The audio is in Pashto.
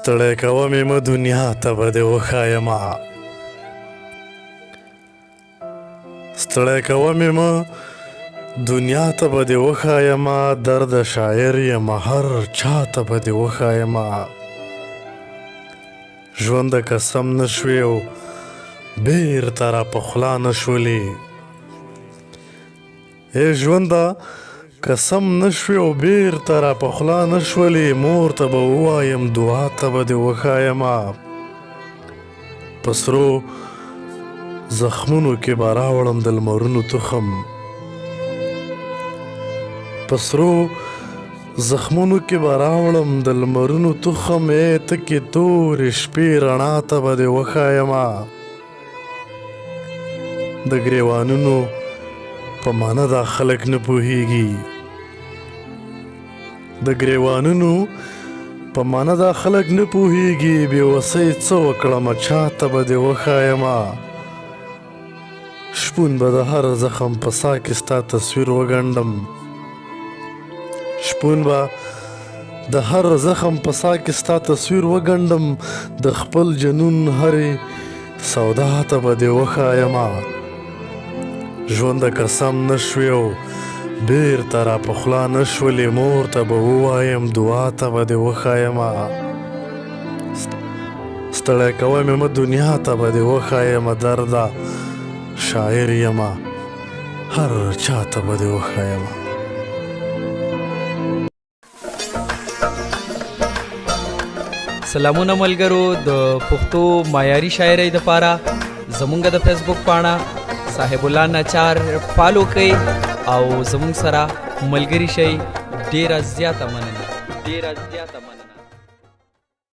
ستړی کوه مې مه دنیا ته به دې وښایمه ستړی کوه مې مه دنیا ته به دې وښایمه درد شاعر یم هر چا ته به دې وښایمه ژونده قسم نه شوې او بېرته را په خوله نه شولې ای ژونده قسم نه شوې او بېرته را په خوله نه شولې مور ته به ووایم دعا ته به دې وښایمه په سرو زخمونو کې به راوړم د لمرونو تخم په سرو زخمونو کې به راوړم د لمرونو تخم ای تکې تورې شپې رڼا ته به دې وښایمه د ګریوانونو په معنه دا خلک نه پوهیږي د ګریوانونو په معنه دا خلک نه پوهیږي بې وسۍ څه وکړمه چا ته به دې وښایمه شپون به د هر زخم په ساه کې ستا تصویر وګنډم شپون به د هر زخم په ساه کې ستا تصویر وګنډم د خپل جنون هرې سودا ته به دې وښایمه ژونده قسم نه شوې او بېرته را په خوله نه شولې مور ته به ووایم دعا ته به دې وښایمه ستړی کوه مې مه دنیا ته به دې وښایمه درده شاعر یمه هر چا ته به دې وښایمه سلامونه ملګرو د پښتو معیاري شاعرۍ دپاره زمونږ د فیسبوک پاڼه صاحب الله ناچار فالو کړئ او زمونږ سره ملګري شئ ډیره زیاته مننه